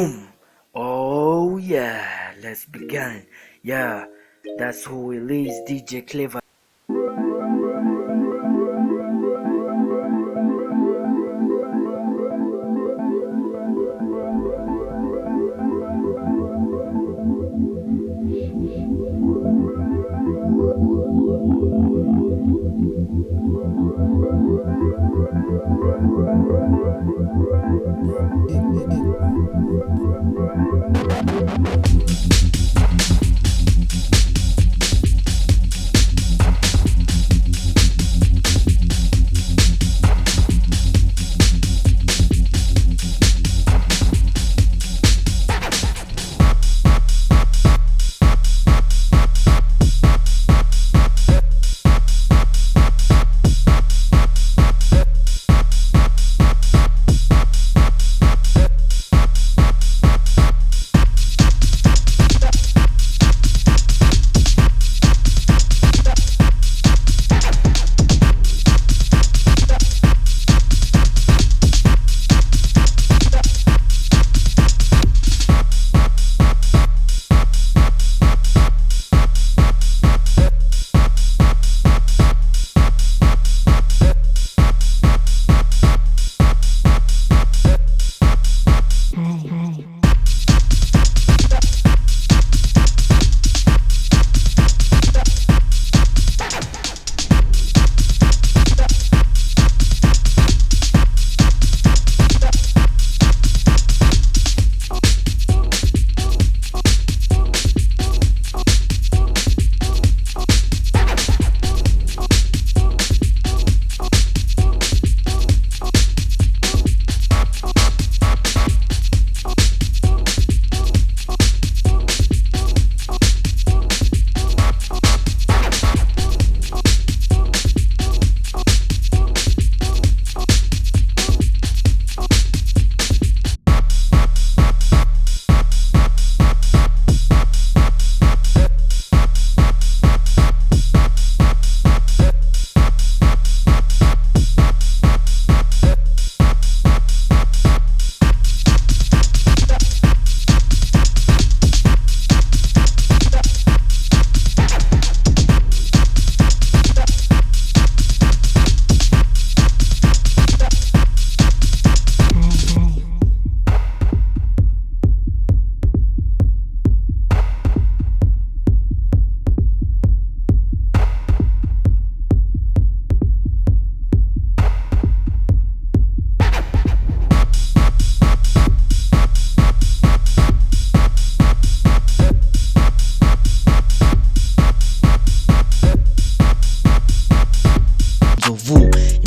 Boom. Oh yeah, let's begin. Yeah, that's who it is, DJ Clever.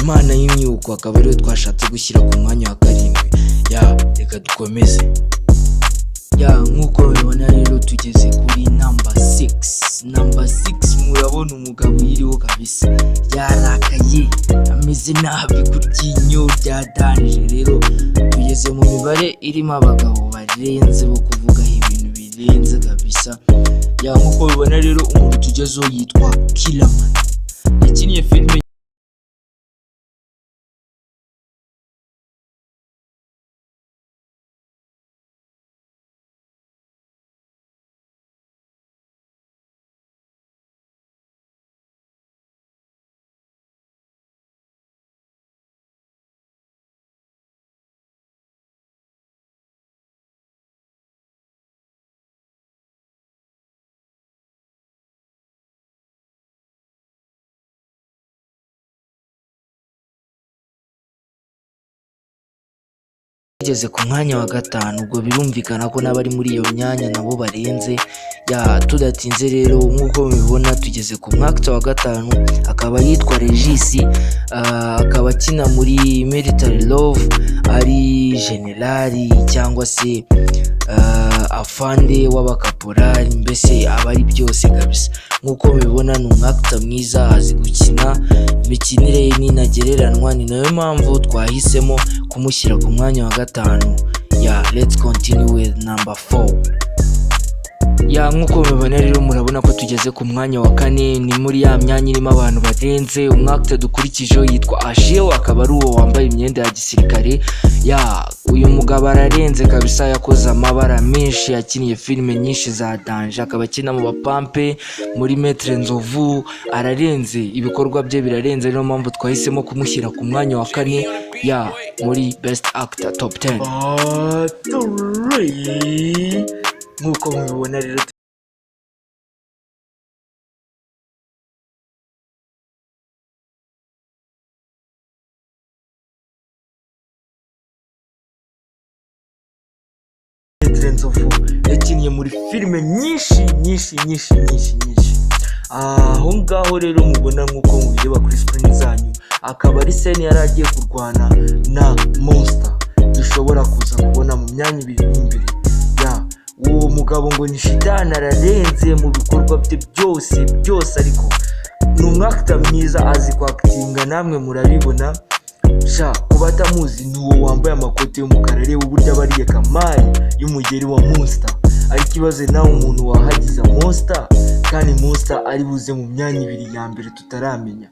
Imana y'imyuko akaba ariyo twashatse gushyira ku mwanya wa karindwi. Reka dukomeze. Nk'uko mubibona rero tugeze kuri number 6. Murabona umugabo yiriho kabisa, yarakaye, ameze nabi, kuryinyo ryadanije. Rero tugeze mu mibare irimo abagabo barenze bo kuvugaho ibintu birenze kabisa. Nk'uko mubibona rero umuntu tugezeho yitwa Killerman, yakiniye filime igeze ku mwanya wa 5. Ubwo birumvikana ko n'abari muri iyo myanya nabo barenze. Tudatinze rero nk'uko mubibona tugeze ku mwaka wa 5, akaba yitwa Regis. Akaba akina muri Military Love, ari generali cyangwa se afande w'abakaporari, mbese aba ari byose kabisa. Nk'uko mubibona ni umwaka mwiza, azi gukina, imikinire ye ninagereranwa, ni nayo mpamvu twahisemo kumushyira ku mwanya wa 5. Let's continue with number 4. Ya nk'uko mubibona rero murabona ko tugeze ku mwanya wa kane, ni muri ya myanya irimo abantu barenze. Umwakita dukurikijeho yitwa Ashil, akaba ari uwo wambaye imyenda ya gisirikare. Ya uyu mugabo ararenze kabisa, yakoze amabara menshi, yakiniye filime nyinshi za danje, akaba akina mu bapampe muri Maître Nzovu. Ararenze, ibikorwa bye birarenze, niyo mpamvu twahisemo kumushyira ku mwanya wa kane ya muri Best Actor Top 10. Nk'uko mubibona rero Nzovu yakiniye muri filime nyinshi. Aho ngaho rero mubona nk'uko mubireba kuri screen zanyu, akaba ari scene yari agiye kurwana na Monster, dushobora kuza kubona mu myanya ibiri imbere. Uwo mugabo ngo ni Shitani, ararenze mu bikorwa bye byose, ariko ni umwakita mwiza, azi kwakitinga, namwe murabibona. Kuba atamuzi ni uwo wambaye amakoti y'umukara, reba uburyo abariye kamari y'umugeri wa Monster. ariko ikibazo nawe umuntu wahagize Monster kandi Monster ari buze mu myanya ibiri ya mbere tutaramenya.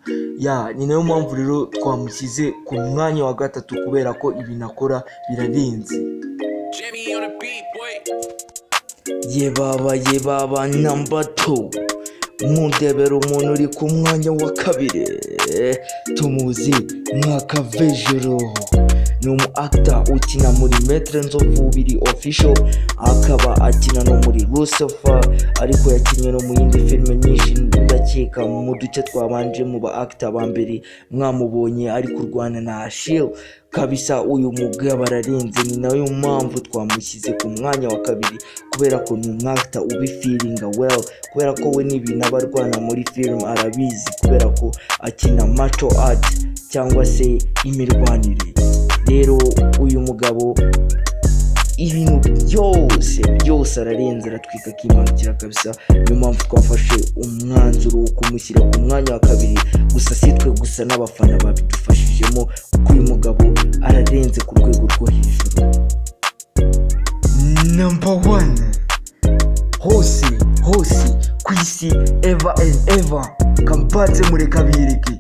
Ni nayo mpamvu rero twamushyize ku mwanya wa gatatu kubera ko ibintu akora birarenze. Yebaba number 2 mundebera umuntu uri ku mwanya wa kabiri, tumuzi Mwaka Vejero. Ni umu actor ukina muri Maître Nzovu biri official, akaba akina no muri Lucifer, ariko yakinnye no mu yindi filime nyinshi. Ndakeka mu duce twabanje mu ba actor ba mbere mwamubonye ari kurwana na Ashil kabisa. Uyu mugabo ararenze, ni nayo mpamvu twamushyize ku mwanya wa kabiri kubera ko ni umwactor ubifilinga well, kubera ko we n'ibintu abarwana muri film arabizi, kubera ko akina martial art cyangwa se imirwanire. Rero uyu mugabo ibintu byose ararenze, aratwika akimanukira kabisa. Niyo mpamvu twafashe umwanzuro wo kumushyira ku mwanya wa kabiri, gusa si twe gusa n'abafana babidufashijemo kuko uyu mugabo ararenze ku rwego rwo hejuru. Number 1 hose ku isi ever and ever, kampatse mureka bireke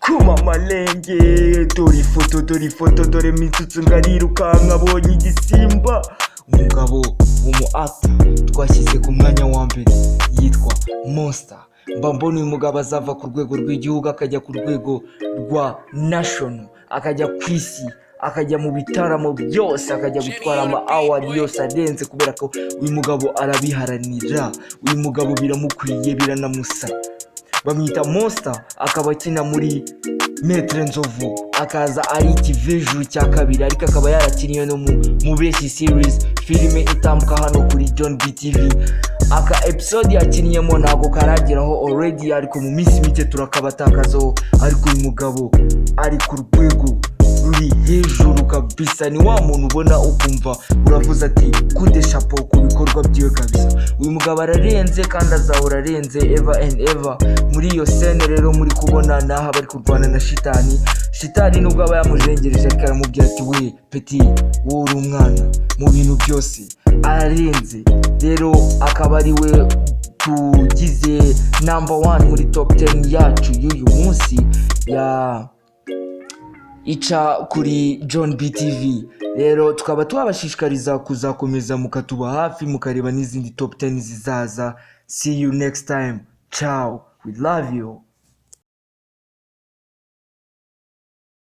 kuma malenge. Dore ifoto dore mitsutsu ngarirukanka abonye igisimba. Umugabo w'umuactor twashyize ku mwanya wa mbere yitwa Monster. Mbona uyu mugabo azava ku rwego rw'igihugu akajya ku rwego rwa national, akajya ku isi, akajya mu bitaramo byose, akajya gutwara ama award yose arenze, kubera ko uyu mugabo arabiharanira. Uyu mugabo biramukwiye, biranamusa. Bamwita Monster, akaba akina muri Maître Nzovu, akaza ari ikivejuru cya kabiri, ariko akaba yarakiniye no mu Best Series, filime itambuka hano kuri John BTV. Aka episode yakiniyemo ntago karageraho already, ariko mu minsi mike turakabatakazaho. Ariko uyu mugabo ari ku rwego ruri hejuru kabisa, ni wa muntu ubona ukumva uravuze ati kude chapeau ku bikorwa byiwe kabisa. Uyu mugabo ararenze kandi azahora arenze ever and ever. Muri iyo scene rero muri kubona naho bari kurwana na Shitani nubwo aba yamujengereje, ariko aramubwira ati we peti, wowe uri umwana mu bintu byose. Ararenze rero, akaba ari we tugize number 1 muri top 10 yacu y'uyu munsi ica kuri John BTV. Rero tukaba twabashishikariza kuzakomeza mukatuba hafi, mukareba n'izindi top 10 zizaza. See you next time. Ciao, we love you.